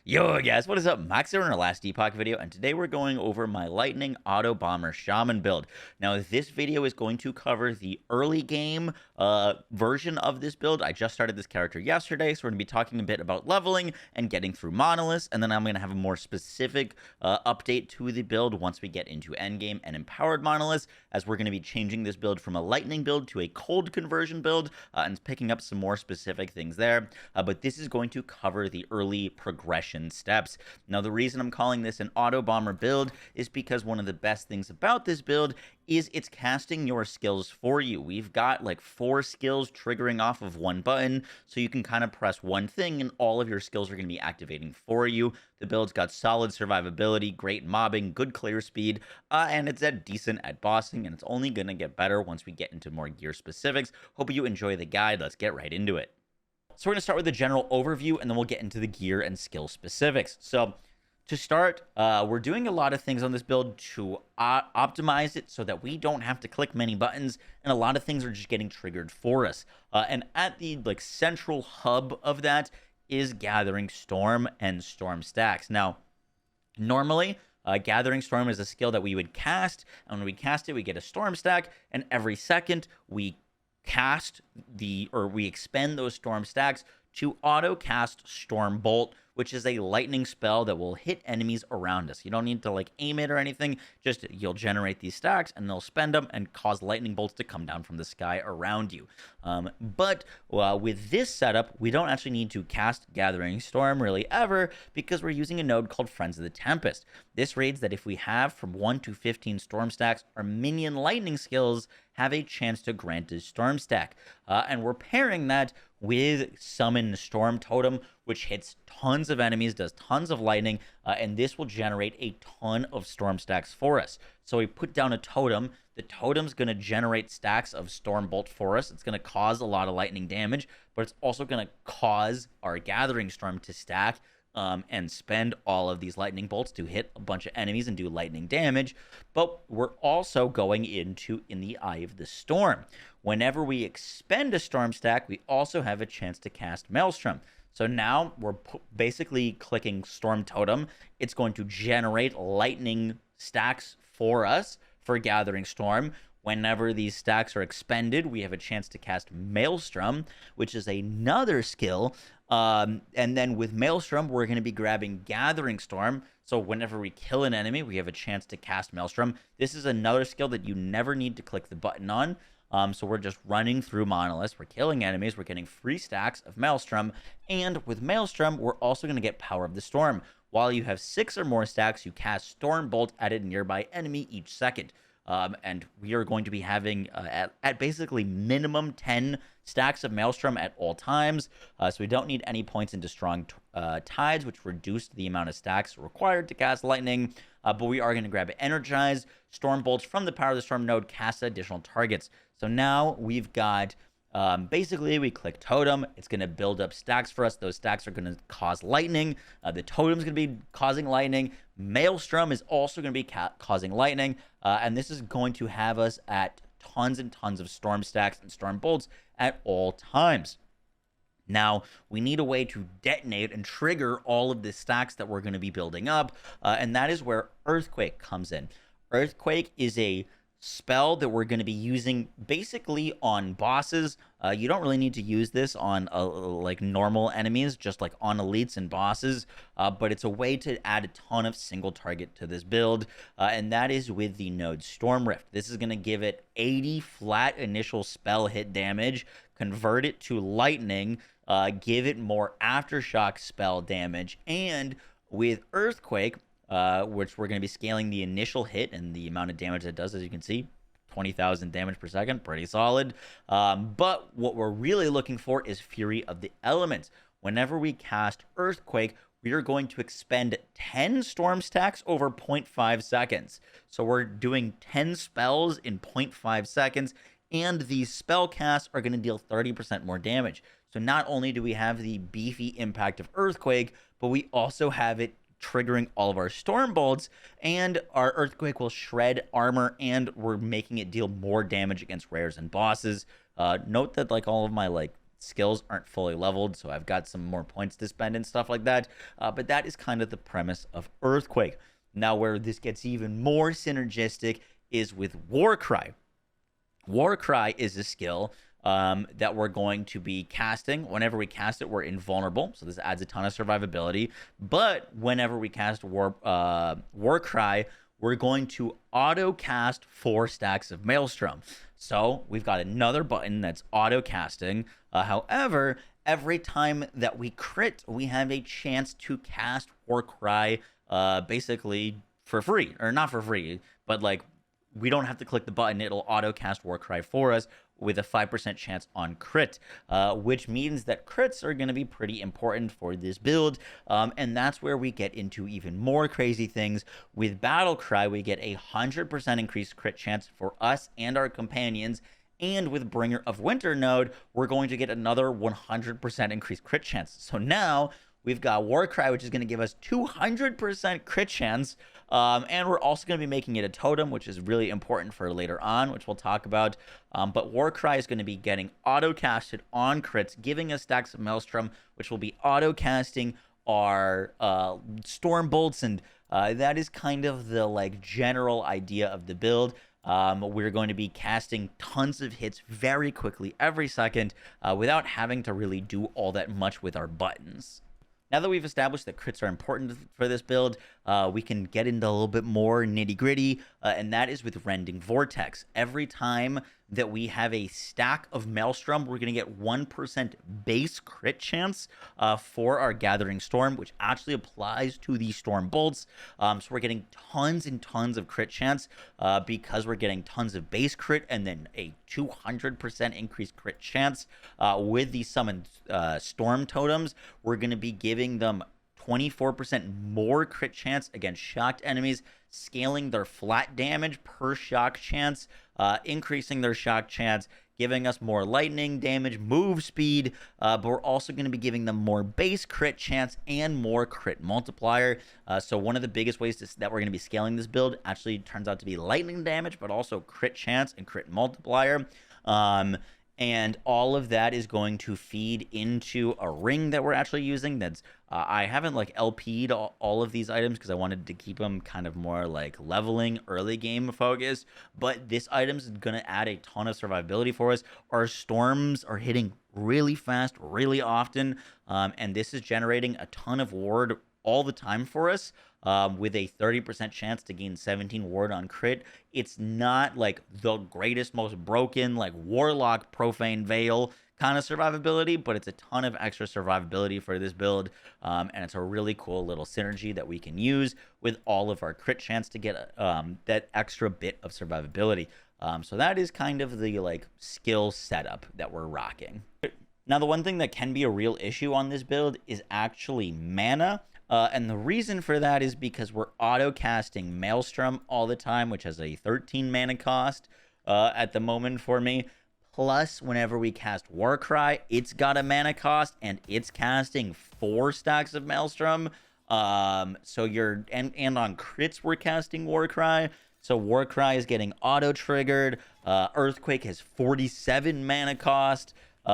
Yo guys, what is up? Max here in our last Epoch video, and today we're going over my Lightning Auto-Bomber Shaman build. Now, this video is going to cover the early game version of this build. I just started this character yesterday, so we're going to be talking a bit about leveling and getting through monoliths, and then I'm going to have a more specific update to the build once we get into endgame and empowered monoliths, as we're going to be changing this build from a lightning build to a cold conversion build, and picking up some more specific things there. But this is going to cover the early progression steps. Now, the reason I'm calling this an auto bomber build is because one of the best things about this build is it's casting your skills for you. We've got like 4 skills triggering off of one button, so you can kind of press one thing and all of your skills are going to be activating for you. The build's got solid survivability, great mobbing, good clear speed, and it's decent at bossing, and it's only going to get better once we get into more gear specifics. Hope you enjoy the guide. Let's get right into it. So we're going to start with the general overview, and then we'll get into the gear and skill specifics. So to start, we're doing a lot of things on this build to optimize it so that we don't have to click many buttons, and a lot of things are just getting triggered for us. And at the central hub of that is Gathering Storm and Storm Stacks. Now, normally, Gathering Storm is a skill that we would cast, and when we cast it, we get a Storm Stack, and every second we we expend those storm stacks to auto cast Storm Bolt, which is a lightning spell that will hit enemies around us. You don't need to aim it or anything, just you'll generate these stacks and they'll spend them and cause lightning bolts to come down from the sky around you. But with this setup, we don't actually need to cast Gathering Storm really ever, because we're using a node called Friends of the Tempest. This reads that if we have from 1 to 15 storm stacks, our minion lightning skills have a chance to grant a storm stack. And we're pairing that with Summon Storm Totem, which hits tons of enemies, does tons of lightning, and this will generate a ton of storm stacks for us. So we put down a totem. The totem's going to generate stacks of Storm Bolt for us. It's going to cause a lot of lightning damage, but it's also going to cause our Gathering Storm to stack and spend all of these lightning bolts to hit a bunch of enemies and do lightning damage. But we're also going into in the Eye of the Storm. Whenever we expend a storm stack, we also have a chance to cast Maelstrom. So now we're basically clicking Storm Totem. It's going to generate lightning stacks for us for Gathering Storm. Whenever these stacks are expended, we have a chance to cast Maelstrom, which is another skill. And then with Maelstrom, we're going to be grabbing Gathering Storm. So whenever we kill an enemy, we have a chance to cast Maelstrom. This is another skill that you never need to click the button on. So we're just running through monoliths. We're killing enemies. We're getting free stacks of Maelstrom. And with Maelstrom, we're also going to get Power of the Storm. While you have 6 or more stacks, you cast Storm Bolt at a nearby enemy each second. And we are going to be having at basically minimum 10 stacks of Maelstrom at all times. So we don't need any points into Strong Tides, which reduce the amount of stacks required to cast lightning. But we are going to grab Energize Storm Bolts from the Power of the Storm node, cast additional targets. So now we've got basically, we click Totem. It's going to build up stacks for us. Those stacks are going to cause lightning. The Totem's going to be causing lightning. Maelstrom is also going to be causing lightning. And this is going to have us at tons and tons of storm stacks and storm bolts at all times. Now, we need a way to detonate and trigger all of the stacks that we're going to be building up. And that is where Earthquake comes in. Earthquake is a spell that we're going to be using basically on bosses. You don't really need to use this on normal enemies, just on elites and bosses, but it's a way to add a ton of single target to this build, and that is with the node Storm Rift. This is going to give it 80 flat initial spell hit damage, convert it to lightning, give it more aftershock spell damage, and with Earthquake, which we're going to be scaling the initial hit and the amount of damage it does, as you can see, 20,000 damage per second, pretty solid. But what we're really looking for is Fury of the Elements. Whenever we cast Earthquake, we are going to expend 10 storm stacks over 0.5 seconds. So we're doing 10 spells in 0.5 seconds, and these spell casts are going to deal 30% more damage. So not only do we have the beefy impact of Earthquake, but we also have it triggering all of our storm bolts, and our Earthquake will shred armor, and we're making it deal more damage against rares and bosses. Note that all of my skills aren't fully leveled, so I've got some more points to spend and stuff like that. But that is kind of the premise of Earthquake. Now, where this gets even more synergistic is with Warcry. Warcry is a skill that we're going to be casting. Whenever we cast it, we're invulnerable, so this adds a ton of survivability. But whenever we cast Warcry, we're going to auto cast 4 stacks of Maelstrom. So we've got another button that's auto casting. However, every time that we crit, we have a chance to cast Warcry basically for free, or not for free, but like we don't have to click the button. It'll auto cast Warcry for us with a 5% chance on crit, which means that crits are going to be pretty important for this build. And that's where we get into even more crazy things. With Battle Cry, we get a 100% increased crit chance for us and our companions. And with Bringer of Winter node, we're going to get another 100% increased crit chance. So now we've got Warcry, which is going to give us 200% crit chance. And we're also going to be making it a totem, which is really important for later on, which we'll talk about. But Warcry is going to be getting auto-casted on crits, giving us stacks of Maelstrom, which will be auto-casting our Storm Bolts. And that is kind of the like general idea of the build. We're going to be casting tons of hits very quickly every second without having to really do all that much with our buttons. Now that we've established that crits are important for this build, we can get into a little bit more nitty-gritty, and that is with Rending Vortex. Every time that we have a stack of Maelstrom, we're going to get 1% base crit chance for our Gathering Storm, which actually applies to the Storm Bolts. So we're getting tons and tons of crit chance because we're getting tons of base crit and then a 200% increased crit chance. With the summoned Storm Totems, we're going to be giving them 24% more crit chance against shocked enemies, scaling their flat damage per shock chance, increasing their shock chance, giving us more lightning damage, move speed, but we're also going to be giving them more base crit chance and more crit multiplier. So one of the biggest ways that we're going to be scaling this build actually turns out to be lightning damage, but also crit chance and crit multiplier. And all of that is going to feed into a ring that we're actually using. That's I haven't like LP'd all of these items because I wanted to keep them kind of more like leveling early game focused. But this item is going to add a ton of survivability for us. Our storms are hitting really fast, really often. And this is generating a ton of ward all the time for us. With a 30% chance to gain 17 ward on crit. It's not like the greatest, most broken, like Warlock Profane Veil kind of survivability, but it's a ton of extra survivability for this build. And it's a really cool little synergy that we can use with all of our crit chance to get that extra bit of survivability. So that is kind of the like skill setup that we're rocking. Now, the one thing that can be a real issue on this build is actually mana. And the reason for that is because we're auto-casting Maelstrom all the time, which has a 13 mana cost at the moment for me. Plus, whenever we cast Warcry, it's got a mana cost, and it's casting 4 stacks of Maelstrom. So you're... And on crits, we're casting Warcry. So Warcry is getting auto-triggered. Earthquake has 47 mana cost.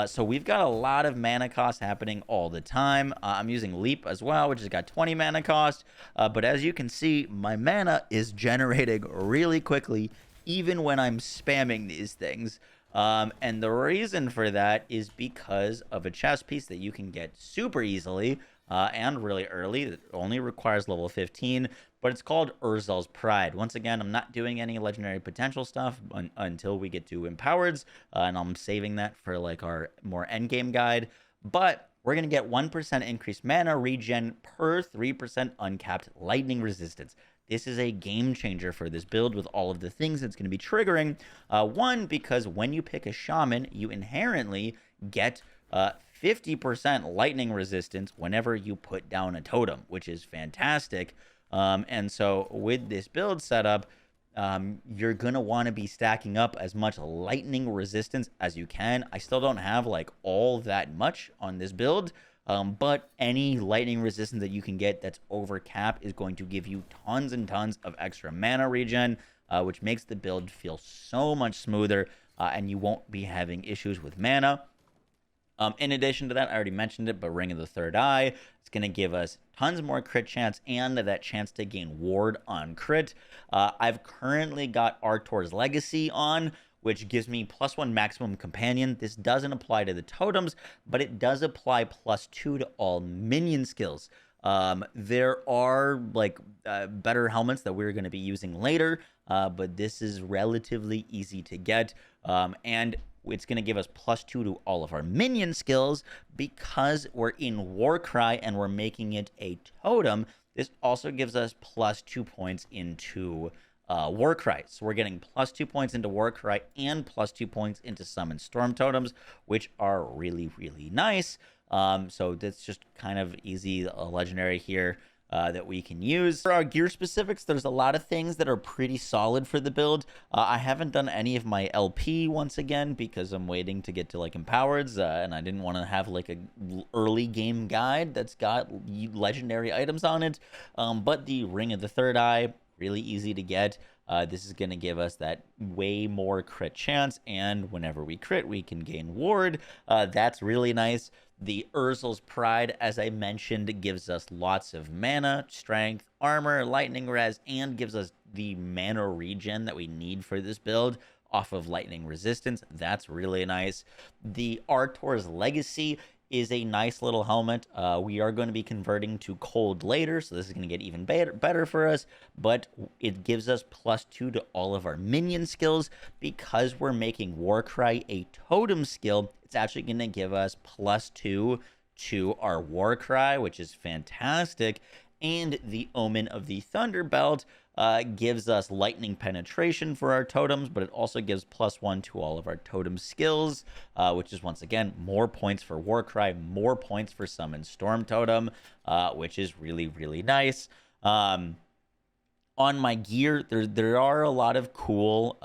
So we've got a lot of mana cost happening all the time. I'm using Leap as well, which has got 20 mana cost. But as you can see, my mana is generating really quickly, even when I'm spamming these things. And the reason for that is because of a chest piece that you can get super easily and really early. That only requires level 15. But it's called Urzel's Pride. Once again, I'm not doing any legendary potential stuff until we get to Empowereds, and I'm saving that for like our more endgame guide. But we're going to get 1% increased mana regen per 3% uncapped lightning resistance. This is a game changer for this build with all of the things it's going to be triggering. One, because when you pick a shaman, you inherently get 50% lightning resistance whenever you put down a totem, which is fantastic. And so with this build setup, you're going to want to be stacking up as much lightning resistance as you can. I still don't have like all that much on this build, but any lightning resistance that you can get that's over cap is going to give you tons and tons of extra mana regen, which makes the build feel so much smoother, and you won't be having issues with mana. In addition to that, I already mentioned it, but Ring of the Third Eye, it's going to give us tons more crit chance and that chance to gain ward on crit. I've currently got Artor's Legacy on, which gives me +1 maximum companion. This doesn't apply to the totems, but it does apply +2 to all minion skills. There are like better helmets that we're going to be using later, but this is relatively easy to get. And it's going to give us +2 to all of our minion skills because we're in Warcry and we're making it a totem. This also gives us +2 points into Warcry. So we're getting +2 points into Warcry and +2 points into Summon Storm Totems, which are really, really nice. So that's just kind of easy, legendary here that we can use. For our gear specifics, there's a lot of things that are pretty solid for the build. I haven't done any of my LP once again because I'm waiting to get to like Empowereds, and I didn't want to have like a early game guide that's got legendary items on it. But the Ring of the Third Eye, really easy to get. This is going to give us that way more crit chance, and whenever we crit, we can gain ward. That's really nice. The Urzel's Pride, as I mentioned, gives us lots of mana, strength, armor, lightning res, and gives us the mana regen that we need for this build off of lightning resistance. That's really nice. The Artor's Legacy is a nice little helmet. We are going to be converting to cold later, so this is going to get even better for us, but it gives us +2 to all of our minion skills. Because we're making Warcry a totem skill, it's actually going to give us +2 to our Warcry, which is fantastic. And the Omen of the Thunderbelt gives us lightning penetration for our totems, but it also gives +1 to all of our totem skills, which is, once again, more points for Warcry, more points for Summon Storm Totem, which is really, really nice. On my gear, there are a lot of cool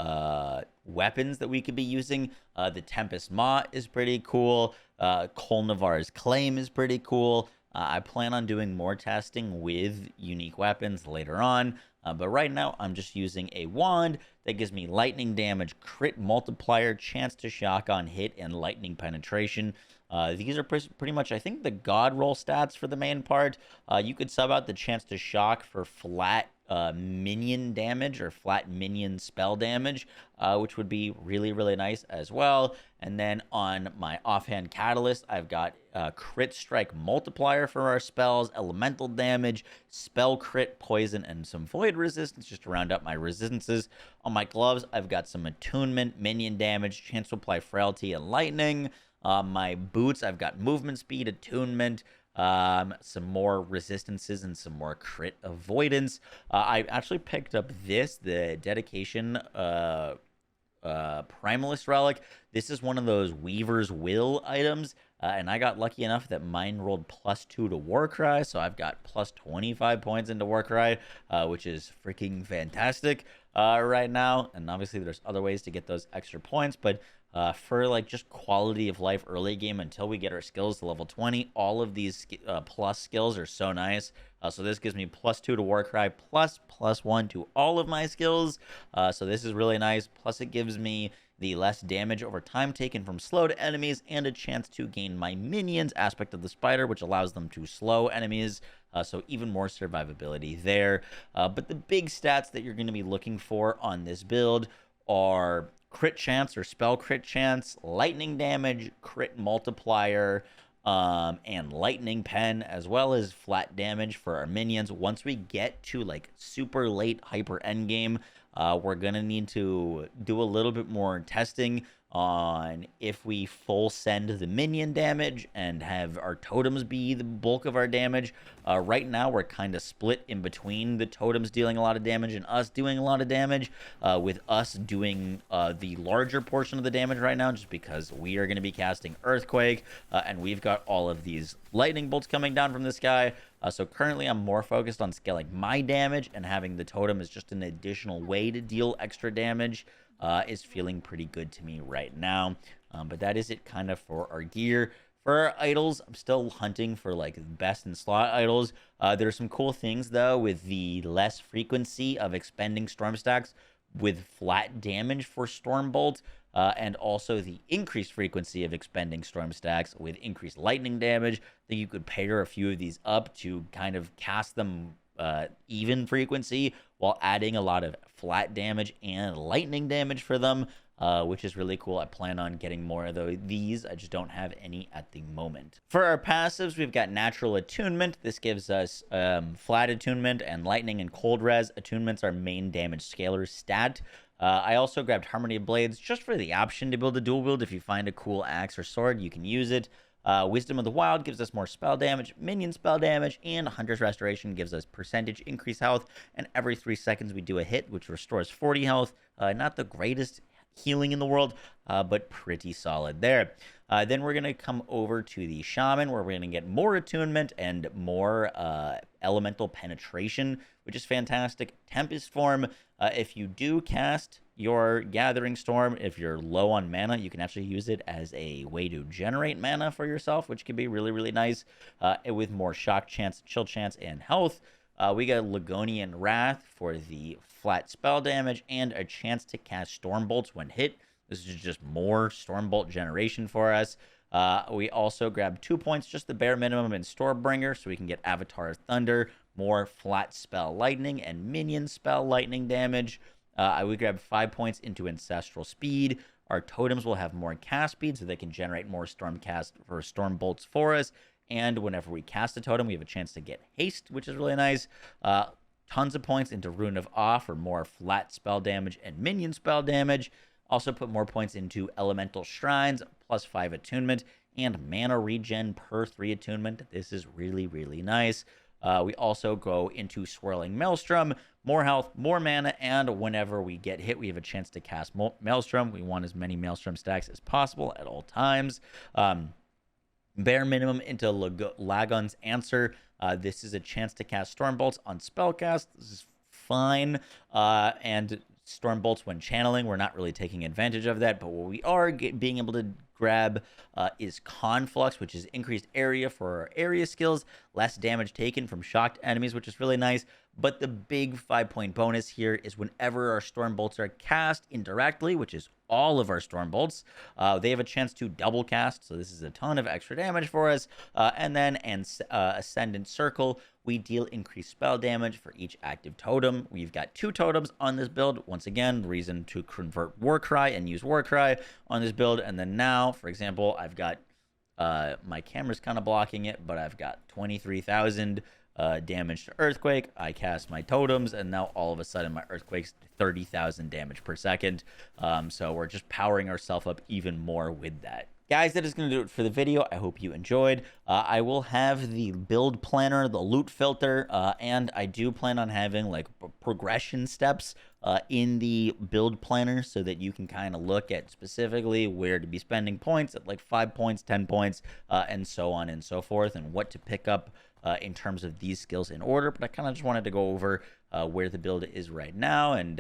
weapons that we could be using. The Tempest Maw is pretty cool. Kolnavar's Claim is pretty cool. I plan on doing more testing with unique weapons later on, but right now I'm just using a wand that gives me lightning damage, crit multiplier, chance to shock on hit, and lightning penetration. These are pretty much, I think, the god roll stats for the main part. You could sub out the chance to shock for flat minion damage or flat minion spell damage, which would be really, really nice as well. And then on my offhand catalyst, I've got crit strike multiplier for our spells, elemental damage, spell crit, poison, and some void resistance just to round up my resistances. On my gloves, I've got some attunement, minion damage, chance to apply frailty, and lightning. My boots, I've got movement speed, attunement, some more resistances, and some more crit avoidance. I actually picked up the dedication Primalist Relic. This is one of those Weaver's Will items, and I got lucky enough that mine rolled +2 to Warcry, so I've got +25 points into Warcry, which is freaking fantastic right now. And obviously there's other ways to get those extra points, but for like just quality of life early game until we get our skills to level 20, all of these plus skills are so nice. So this gives me +2 to Warcry plus +1 to all of my skills. So this is really nice. Plus it gives me the less damage over time taken from slowed enemies and a chance to gain my minions aspect of the spider, which allows them to slow enemies. So even more survivability there. But the big stats that you're going to be looking for on this build are crit chance or spell crit chance, lightning damage, crit multiplier, and lightning pen, as well as flat damage for our minions. Once we get to like super late hyper endgame, we're gonna need to do a little bit more testing on if we full send the minion damage and have our totems be the bulk of our damage. Right now we're kind of split in between the totems dealing a lot of damage and us doing a lot of damage, with us doing the larger portion of the damage right now, just because we are going to be casting Earthquake, and we've got all of these lightning bolts coming down from the sky. So currently I'm more focused on scaling my damage, and having the totem as just an additional way to deal extra damage is feeling pretty good to me right now. But that is it kind of for our gear. For our idols, I'm still hunting for like best in slot idols. There's some cool things though with the less frequency of expending storm stacks with flat damage for Stormbolt. and also the increased frequency of expending storm stacks with increased lightning damage. I think you could pair a few of these up to kind of cast them even frequency while adding a lot of flat damage and lightning damage for them, which is really cool. I plan on getting more of these. I just don't have any at the moment. For our passives, we've got Natural Attunement. This gives us Flat Attunement and Lightning and Cold Res. Attunements are main damage scaler stat. I also grabbed Harmony of Blades just for the option to build a dual wield. If you find a cool axe or sword, you can use it. Wisdom of the Wild gives us more spell damage, minion spell damage, and Hunter's Restoration gives us percentage increased health. And every 3 seconds we do a hit, which restores 40 health. Not the greatest healing in the world, but pretty solid there. Then we're going to come over to the Shaman, where we're going to get more attunement and more elemental penetration, which is fantastic. Tempest Form, if you do cast your Gathering Storm, if you're low on mana, you can actually use it as a way to generate mana for yourself, which can be really, really nice, with more shock chance, chill chance, and health. We got Ligonian Wrath for the flat spell damage and a chance to cast Storm Bolts when hit. This is just more Storm Bolt generation for us. We also grabbed 2 points, just the bare minimum, in Stormbringer, so we can get Avatar of Thunder, more flat spell lightning, and minion spell lightning damage. We grabbed 5 points into Ancestral Speed. Our totems will have more cast speed, so they can generate more Storm Bolts for us. And whenever we cast a totem, we have a chance to get haste, which is really nice. Tons of points into Rune of Awe for more flat spell damage and minion spell damage. Also put more points into Elemental Shrines, plus 5 attunement, and mana regen per 3 attunement. This is really, really nice. We also go into Swirling Maelstrom, more health, more mana, and whenever we get hit, we have a chance to cast Maelstrom. We want as many Maelstrom stacks as possible at all times. Bare minimum into Lagon's Answer. This is a chance to cast Storm Bolts on spellcast. This is fine. And Storm Bolts when channeling, we're not really taking advantage of that, but what we are being able to grab is Conflux, which is increased area for our area skills, less damage taken from shocked enemies, which is really nice. But the big 5-point bonus here is whenever our Storm Bolts are cast indirectly, which is all of our Storm Bolts, they have a chance to double cast, so this is a ton of extra damage for us. And then Ascendant Circle, we deal increased spell damage for each active totem. We've got 2 totems on this build. Once again, reason to convert Warcry and use Warcry on this build. And then now, for example, I've got, my camera's kind of blocking it, but I've got 23,000 damage to Earthquake. I cast my totems, and now all of a sudden my Earthquake's 30,000 damage per second. So we're just powering ourselves up even more with that. Guys, that is going to do it for the video. I hope you enjoyed. I will have the build planner, the loot filter, and I do plan on having like progression steps in the build planner so that you can kind of look at specifically where to be spending points at like 5 points, 10 points, and so on and so forth, and what to pick up in terms of these skills in order. But I kind of just wanted to go over where the build is right now and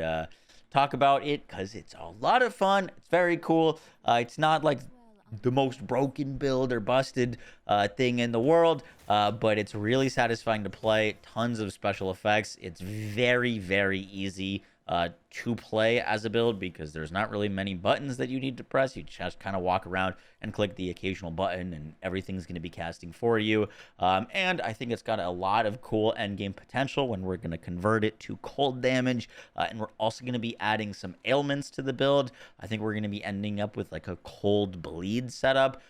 talk about it because it's a lot of fun. It's very cool. It's not like the most broken build or busted thing in the world, but it's really satisfying to play. Tons of special effects. It's very, very easy to play as a build because there's not really many buttons that you need to press. You just kind of walk around and click the occasional button and everything's going to be casting for you. And I think it's got a lot of cool endgame potential when we're going to convert it to cold damage. And we're also going to be adding some ailments to the build. I think we're going to be ending up with like a cold bleed setup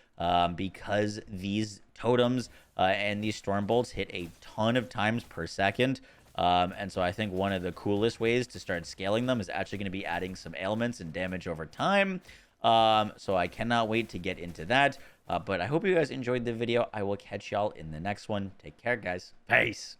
because these totems and these storm bolts hit a ton of times per second. And so I think one of the coolest ways to start scaling them is actually going to be adding some ailments and damage over time. So I cannot wait to get into that. But I hope you guys enjoyed the video. I will catch y'all in the next one. Take care, guys. Peace.